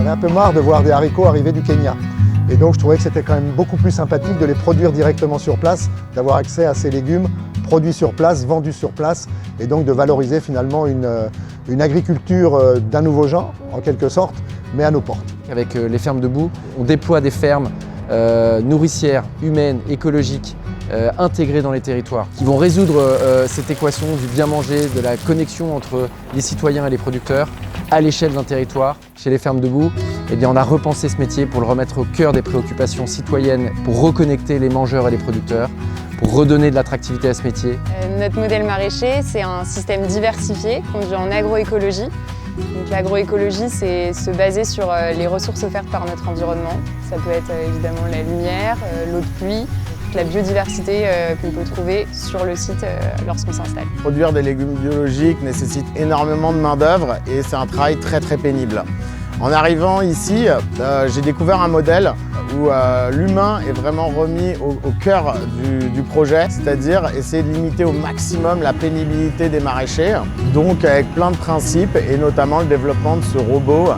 avait un peu marre de voir des haricots arriver du Kenya. Et donc je trouvais que c'était quand même beaucoup plus sympathique de les produire directement sur place, d'avoir accès à ces légumes produits sur place, vendus sur place, et donc de valoriser finalement une agriculture d'un nouveau genre, en quelque sorte, mais à nos portes. Avec les fermes debout, on déploie des fermes nourricières, humaines, écologiques, intégrées dans les territoires, qui vont résoudre cette équation du bien manger, de la connexion entre les citoyens et les producteurs à l'échelle d'un territoire. Chez les fermes debout, eh bien, on a repensé ce métier pour le remettre au cœur des préoccupations citoyennes, pour reconnecter les mangeurs et les producteurs, pour redonner de l'attractivité à ce métier. Notre modèle maraîcher, c'est un système diversifié, conduit en agroécologie. Donc l'agroécologie, c'est se baser sur les ressources offertes par notre environnement. Ça peut être évidemment la lumière, l'eau de pluie, toute la biodiversité qu'on peut trouver sur le site lorsqu'on s'installe. Produire des légumes biologiques nécessite énormément de main-d'œuvre et c'est un travail très pénible. En arrivant ici, j'ai découvert un modèle où l'humain est vraiment remis au cœur du projet, c'est-à-dire essayer de limiter au maximum la pénibilité des maraîchers, donc avec plein de principes et notamment le développement de ce robot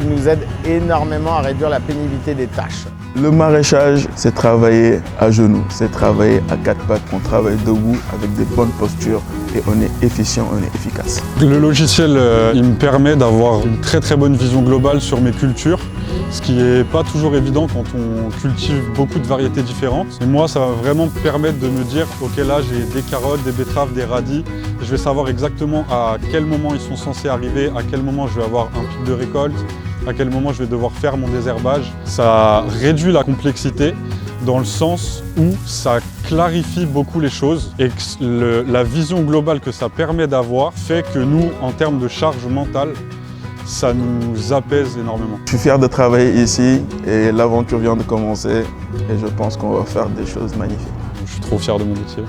qui nous aide énormément à réduire la pénibilité des tâches. Le maraîchage, c'est travailler à genoux, c'est travailler à quatre pattes, on travaille debout avec des bonnes postures et on est efficient, on est efficace. Le logiciel, il me permet d'avoir une très bonne vision globale sur mes cultures, ce qui n'est pas toujours évident quand on cultive beaucoup de variétés différentes. Et moi, ça va vraiment me permettre de me dire, ok, là j'ai des carottes, des betteraves, des radis, je vais savoir exactement à quel moment ils sont censés arriver, à quel moment je vais avoir un pic de récolte, à quel moment je vais devoir faire mon désherbage. Ça réduit la complexité dans le sens où ça clarifie beaucoup les choses et que la vision globale que ça permet d'avoir fait que nous, en termes de charge mentale, ça nous apaise énormément. Je suis fier de travailler ici et l'aventure vient de commencer et je pense qu'on va faire des choses magnifiques. Je suis trop fier de mon métier.